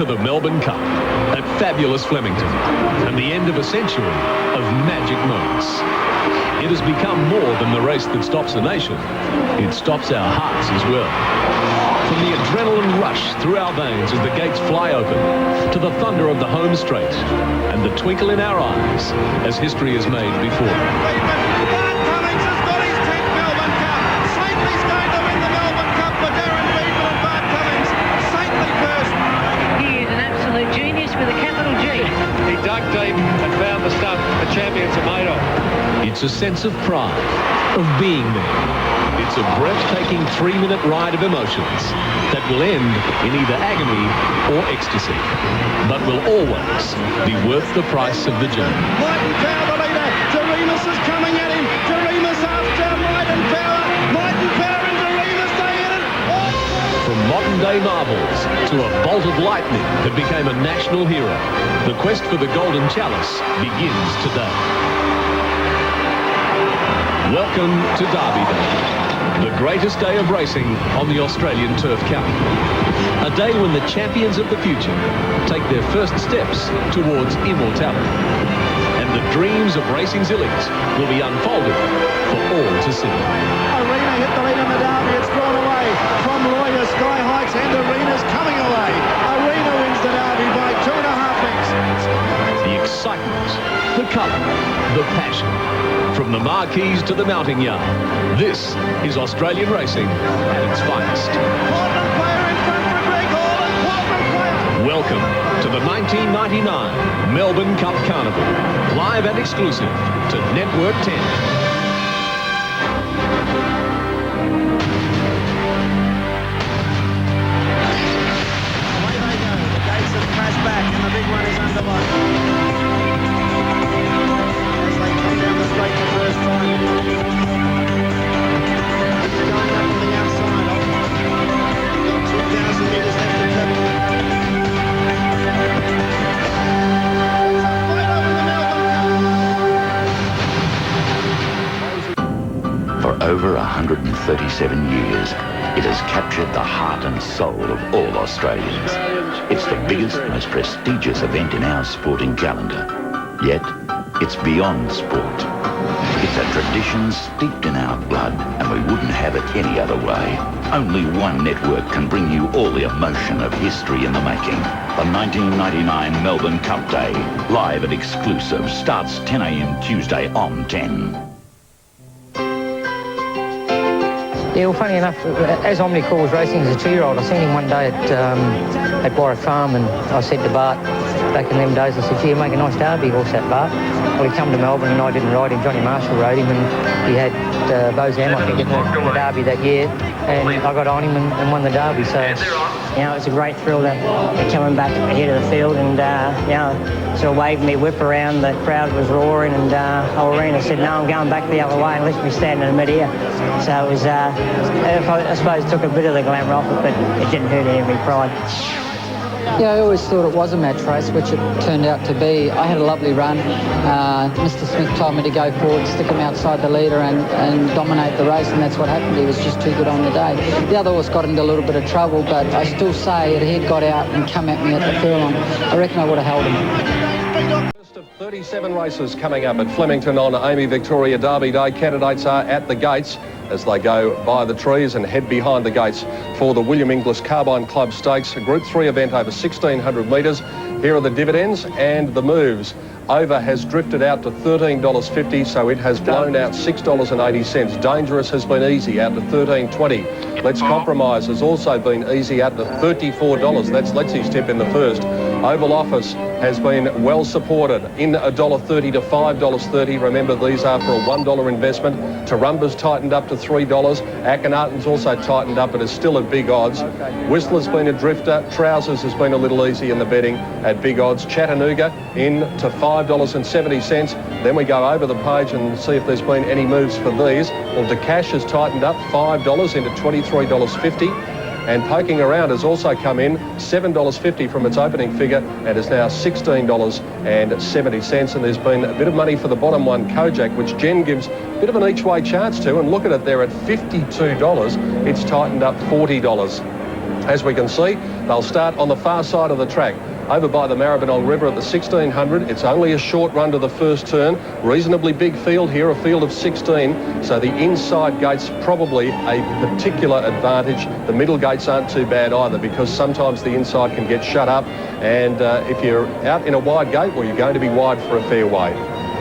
to the Melbourne Cup at fabulous Flemington and the end of a century of magic moments. It has become more than the race that stops a nation. It stops our hearts as well. From the adrenaline rush through our veins as the gates fly open, to the thunder of the home straight and the twinkle in our eyes as history is made before. Dug deep and found the stuff the champions are made of. It's a sense of pride, of being there. It's a breathtaking 3-minute ride of emotions that will end in either agony or ecstasy, but will always be worth the price of the journey. Might and Power, the leader. Doremus is coming at him. Doremus after Might and Power. Might and Power and Doremus, they hit it. From modern-day marvels to a bolt of lightning that became a national hero, the quest for the Golden Chalice begins today. Welcome to Derby Day, the greatest day of racing on the Australian turf count. A day when the champions of the future take their first steps towards immortality. And the dreams of racing zillies will be unfolded for all to see. Arena hit the lead in the Derby. It's drawn away from Lawyer. Sky Heights and Arena's coming away. Arena wins the Derby by 2.5 lengths. The excitement, the colour, the passion. From the marquees to the mounting yard, this is Australian racing at its finest. Portland player in front for Greg Hall and Portland player. Welcome to the 1999 Melbourne Cup Carnival, live and exclusive to Network 10. Back and the big one is underway. As they come down the straight the first time. They're going up on the outside of. Got 2,000 metres left to travel. For over 137 years, it has captured the heart and soul of all Australians. It's the biggest, most prestigious event in our sporting calendar. Yet, it's beyond sport. It's a tradition steeped in our blood, and we wouldn't have it any other way. Only one network can bring you all the emotion of history in the making. The 1999 Melbourne Cup Day, live and exclusive, starts 10 a.m. Tuesday on 10. Yeah, well, funny enough, as Omnicore was racing as a 2-year-old, I seen him one day at Warwick Farm, and I said to Bart, back in them days, I said, gee, make a nice Derby horse, that Bart. Well, he come to Melbourne and I didn't ride him, Johnny Marshall rode him, and he had Bozam, I think, in the Derby that year, and I got on him and won the Derby, so... You know, it was a great thrill to coming back ahead of the field and, you know, sort of waved me whip around, the crowd was roaring, and Arena said, no, I'm going back the other way and let me stand in mid-air. So it was, I suppose, took a bit of the glamour off it, but it didn't hurt any of my pride. Yeah, I always thought it was a match race, which it turned out to be. I had a lovely run. Mr. Smith told me to go forward, stick him outside the leader and dominate the race, and that's what happened. He was just too good on the day. The other horse got into a little bit of trouble, but I still say if he'd got out and come at me at the furlong, I reckon I would have held him. First of 37 races coming up at Flemington on Amy Victoria Derby Day. Candidates are at the gates as they go by the trees and head behind the gates for the William Inglis Carbine Club Stakes, a Group 3 event over 1,600 metres. Here are the dividends and the moves. Over has drifted out to $13.50, so it has blown out $6.80. Dangerous has been easy, out to $13.20. Let's Compromise has also been easy, out to $34. That's Letsy's tip in the first. Oval Office has been well supported in $1.30 to $5.30. Remember, these are for a $1 investment. Tarumba's tightened up to $3. Akhenaten's also tightened up, but is still at big odds. Whistler's been a drifter. Trousers has been a little easy in the betting at big odds. Chattanooga in to $5.70. Then we go over the page and see if there's been any moves for these. Well, DeCash has tightened up $5 into $23.50. And Poking Around has also come in $7.50 from its opening figure and is now $16.70. And there's been a bit of money for the bottom one, Kojak, which Jen gives a bit of an each-way chance to. And look at it there at $52. It's tightened up $40. As we can see, They'll start on the far side of the track, over by the Maribyrnong River at the 1600. It's only a short run to the first turn. Reasonably big field here, a field of 16. So the inside gate's probably a particular advantage. The middle gates aren't too bad either, because sometimes the inside can get shut up. And if you're out in a wide gate, well, you're going to be wide for a fair way.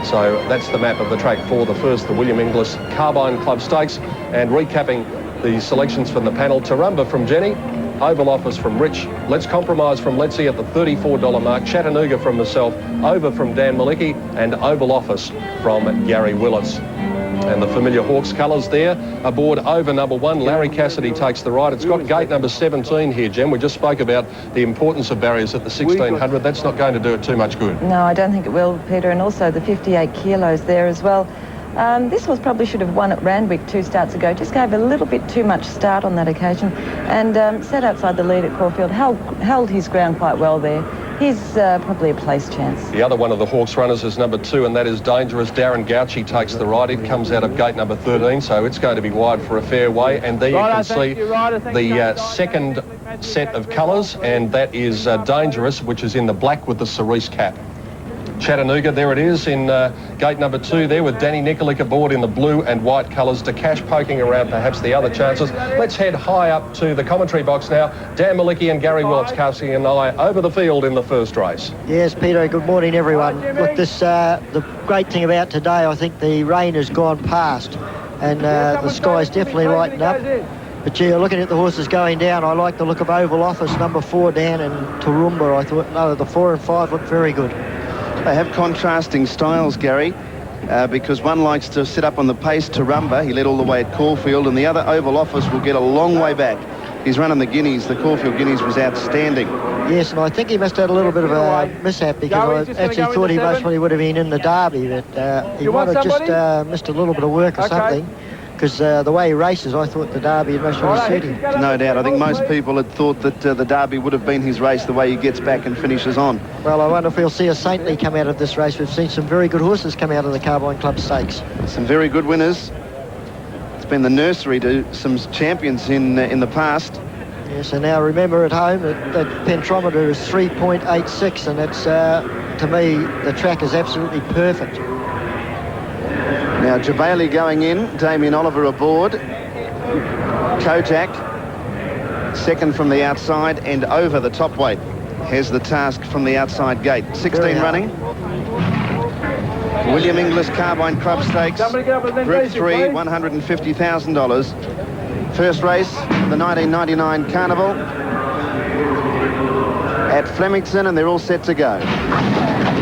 So that's the map of the track for the William Inglis Carbine Club Stakes. And recapping the selections from the panel: Tarumba from Jenny, Oval Office from Rich, Let's Compromise from Letzi at the $34 mark, Chattanooga from myself, Over from Dan Malicki, and Oval Office from Gary Willits. And the familiar Hawks colours there aboard Over number 1. Larry Cassidy takes the ride. It's got gate number 17 here, Jem. We just spoke about the importance of barriers at the 1600. That's not going to do it too much good. No, I don't think it will, Peter, and also the 58 kilos there as well. This horse probably should have won at Randwick 2 starts ago. Just gave a little bit too much start on that occasion, and sat outside the lead at Caulfield. Held his ground quite well there. He's probably a place chance. The other one of the Hawks runners is number 2, and that is Dangerous. Darren Gauci takes the ride. It comes out of gate number 13, so it's going to be wide for a fair way. And there you can see the second set of colours, and that is Dangerous, which is in the black with the cerise cap. Chattanooga, there it is in gate number 2 there, with Danny Nikolic aboard in the blue and white colours. Cash poking around perhaps the other chances. Let's head high up to the commentary box now. Dan Malicki and Gary Willits casting an eye over the field in the first race. Yes, Peter, good morning everyone. Look, the great thing about today, I think the rain has gone past, and the sky's definitely lightened up. But yeah, looking at the horses going down, I like the look of Oval Office, number 4 down, and Tarumba. I thought, the 4 and 5 look very good. They have contrasting styles, Gary, because one likes to sit up on the pace, Tarumba. He led all the way at Caulfield, and the other, Oval Office, will get a long way back. He's running the Guineas. The Caulfield Guineas was outstanding. Yes, and I think he must have had a little bit of a mishap, because I actually thought he most probably would have been in the Derby, but he might have just missed a little bit of work or something. Because the way he races, I thought the Derby had most probably suited him. No doubt. I think most people had thought that the Derby would have been his race, the way he gets back and finishes on. Well, I wonder if we'll see a Saintly come out of this race. We've seen some very good horses come out of the Carbine Club Stakes. Some very good winners. It's been the nursery to some champions in the past. Yes, and now remember at home that pentrometer is 3.86, and it's, to me, the track is absolutely perfect. Now, Jabali going in, Damien Oliver aboard, Kojak second from the outside, and Over the top weight has the task from the outside gate. 16 running. William Inglis Carbine Club Stakes, Group 3, $150,000. First race, the 1999 Carnival at Flemington, and they're all set to go.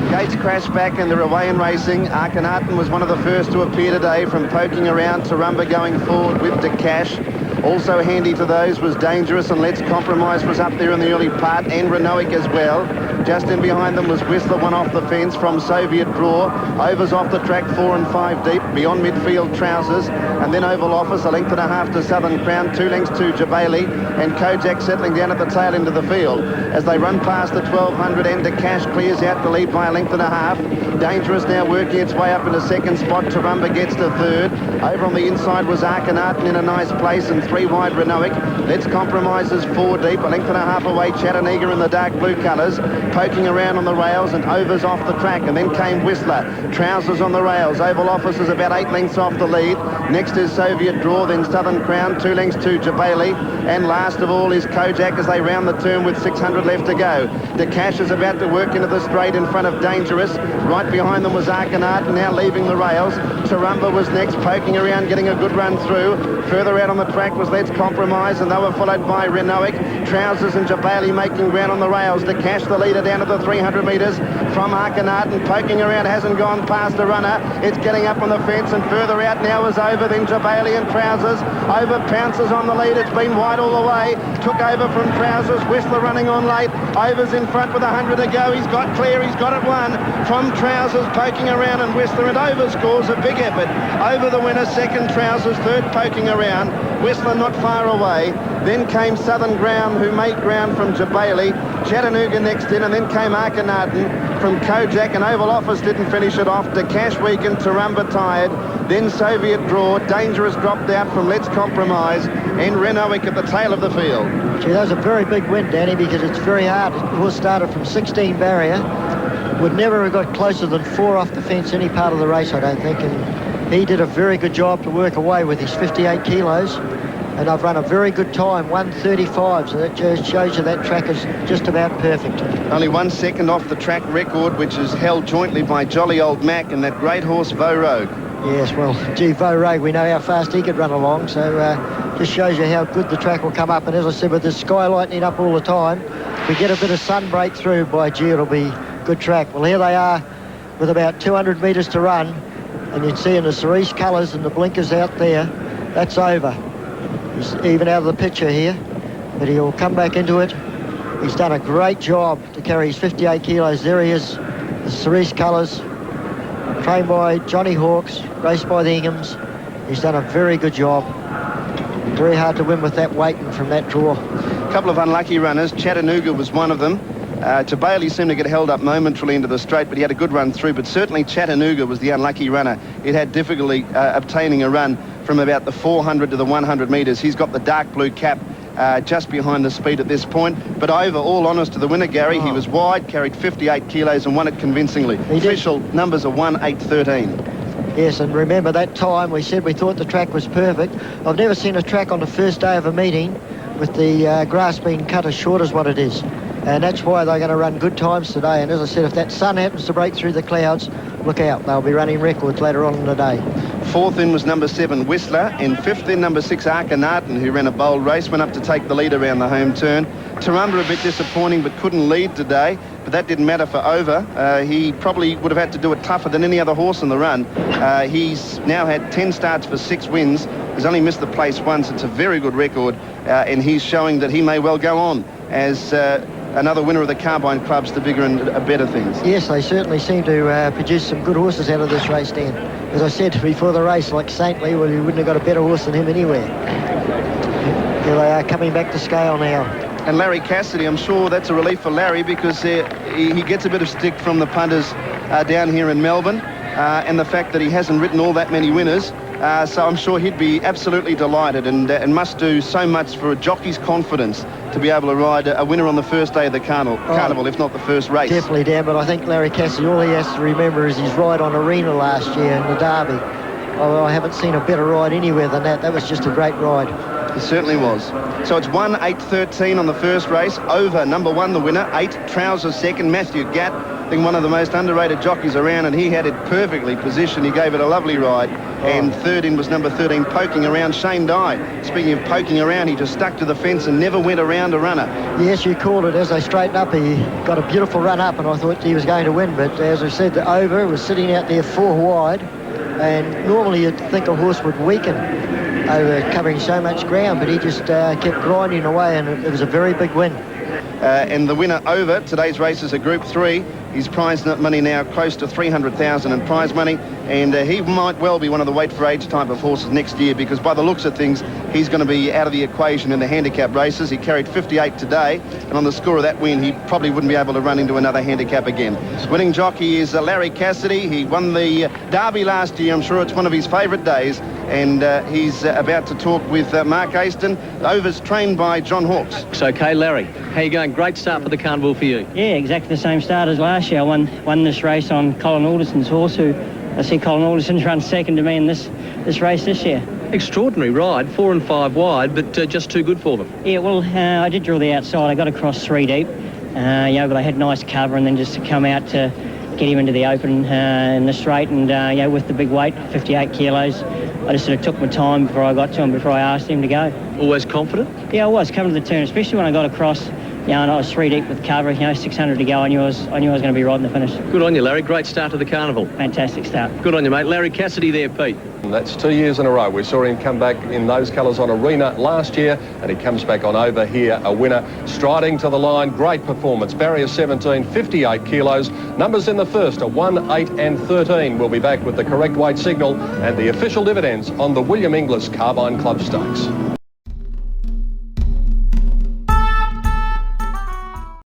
Gates crashed back and they're away in racing. Akhenaten was one of the first to appear today from poking around. Tarumba going forward with Cash. Also handy to those was Dangerous, and Let's Compromise was up there in the early part, and Renoic as well. Just in behind them was Whistler, one off the fence from Soviet Draw. Over's off the track, 4 and 5 deep. Beyond midfield, Trousers, and then Oval Office, a length and a half to Southern Crown, 2 lengths to Jabali, and Kojak settling down at the tail end of the field. As they run past the 1200, and Cash clears out the lead by a length and a half. Dangerous now working its way up into second spot. Tarumba gets to third. Over on the inside was Akhenaten in a nice place, and 3 wide Renoic. Let's Compromise is 4 deep, a length and a half away. Chattanooga in the dark blue colours, poking around on the rails, and Over's off the track, and then came Whistler. Trousers on the rails. Oval Office is about 8 lengths off the lead. Next is Soviet Draw, then Southern Crown, 2 lengths to Jabali, and last of all is Kojak as they round the turn with 600 left to go. Cash is about to work into the straight in front of Dangerous. Right behind them was Akhenaten, now leaving the rails. Tarumba was next, poking around, getting a good run through. Further out on the track was Let's Compromise, and they were followed by Renoic. Trousers and Jabali making ground on the rails. Cash the leader down to the 300 metres from Akhenaten, poking around, hasn't gone past a runner. It's getting up on the fence, and further out now is Over, then Jabali and Trousers. Over pounces on the lead. It's been wide all the way. Took over from Trousers. Whistler running on late. Over's in front with 100 to go. He's got clear. He's got it won from Trousers, poking around, and Whistler, and Over scores a big effort. Over the winner, second Trousers, third poking around. Whistler not far away. Then came Southern Ground, who made ground from Jabali. Chattanooga next in, and then came Akhenaten from Kojak, and Oval Office didn't finish it off. Cash weakened, Tarumba tired. then Soviet Draw, Dangerous dropped out from Let's Compromise, and Renowick at the tail of the field. Gee, that was a very big win, Danny, because it's very hard. The horse started from 16 barrier, would never have got closer than 4 off the fence any part of the race, I don't think, and he did a very good job to work away with his 58 kilos, and I've run a very good time, 1:35, so that just shows you that track is just about perfect. Only 1 second off the track record, which is held jointly by Jolly Old Mac and that great horse, Vo Rogue. Yes, well, gee, Vo Rogue, we know how fast he could run along, so just shows you how good the track will come up. And as I said, with the sky lightening up all the time, if we get a bit of sun breakthrough, by gee, it'll be good track. Well, here they are with about 200 metres to run, and you'd see in the cerise colours and the blinkers out there, that's over. He's even out of the picture here, but he'll come back into it. He's done a great job to carry his 58 kilos. There he is, the cerise colours, trained by Johnny Hawkes, raced by the Inghams. He's done a very good job. Very hard to win with that weight and from that draw. A couple of unlucky runners. Chattanooga was one of them. Bailey seemed to get held up momentarily into the straight, but he had a good run through. But certainly Chattanooga was the unlucky runner. It had difficulty obtaining a run from about the 400 to the 100 metres. He's got the dark blue cap just behind the speed at this point. But over all honours to the winner, Gary, he was wide, carried 58 kilos and won it convincingly. Official numbers are 1:8:13. Yes, and remember that time we said we thought the track was perfect. I've never seen a track on the first day of a meeting with the grass being cut as short as what it is. And that's why they're going to run good times today. And as I said, if that sun happens to break through the clouds, look out. They'll be running records later on in the day. 4th in was number 7, Whistler, and 5th in number 6, Arkanarton, who ran a bold race, went up to take the lead around the home turn. Tarumba a bit disappointing, but couldn't lead today, but that didn't matter for Over. He probably would have had to do it tougher than any other horse in the run. He's now had 10 starts for 6 wins. He's only missed the place once. It's a very good record, and he's showing that he may well go on as another winner of the Carbine Clubs to bigger and better things. Yes, they certainly seem to produce some good horses out of this race, Dan. As I said before the race, like Saintly, well, you wouldn't have got a better horse than him anywhere. Here they are coming back to scale now. And Larry Cassidy, I'm sure that's a relief for Larry, because he gets a bit of stick from the punters down here in Melbourne, and the fact that he hasn't ridden all that many winners. So I'm sure he'd be absolutely delighted, and must do so much for a jockey's confidence to be able to ride a winner on the first day of the carnival, if not the first race. Definitely, Dan, but I think Larry Cassidy, all he has to remember is his ride on Arena last year in the Derby. Oh, I haven't seen a better ride anywhere than that. That was just a great ride. It certainly was. So it's 1:8:13 on the first race. Over, number 1, the winner. 8, Trousers second. Matthew Gatt, I think one of the most underrated jockeys around, and he had it perfectly positioned. He gave it a lovely ride. And 3rd in was number 13, Poking Around, Shane Dye. Speaking of poking around, he just stuck to the fence and never went around a runner. Yes, you called it. As they straightened up, he got a beautiful run up, and I thought he was going to win. But as I said, the Over was sitting out there 4 wide, and normally you'd think a horse would weaken over covering so much ground, but he just kept grinding away, and it was a very big win. And the winner Over today's race is a Group 3. His prize money now close to $300,000 in prize money, and he might well be one of the weight for age type of horses next year, because by the looks of things, he's going to be out of the equation in the handicap races. He carried 58 today, and on the score of that win, he probably wouldn't be able to run into another handicap again. Winning jockey is Larry Cassidy. He won the Derby last year. I'm sure it's one of his favourite days, and he's about to talk with Mark Aston. Over's trained by John Hawkes. It's okay, Larry. How you going? Great start for the carnival for you. Yeah, exactly the same start as last year. I won this race on Colin Alderson's horse, who I see Colin Alderson's run second to me in this race this year. Extraordinary ride, 4 and 5 wide, but just too good for them. Yeah, well, I did draw the outside. I got across 3 deep, but I had nice cover, and then just to come out to get him into the open in the straight, and with the big weight, 58 kilos, I just sort of took my time before I got to him, before I asked him to go. Always confident? Yeah, I was coming to the turn, especially when I got across. And I was 3 deep with cover, 600 to go. I knew I was going to be right in the finish. Good on you, Larry. Great start to the carnival. Fantastic start. Good on you, mate. Larry Cassidy there, Pete. And that's 2 years in a row. We saw him come back in those colours on Arena last year, and he comes back on Over here, a winner, striding to the line. Great performance. Barrier 17, 58 kilos. Numbers in the first are 1, 8 and 13. We'll be back with the correct weight signal and the official dividends on the William Inglis Carbine Club Stakes.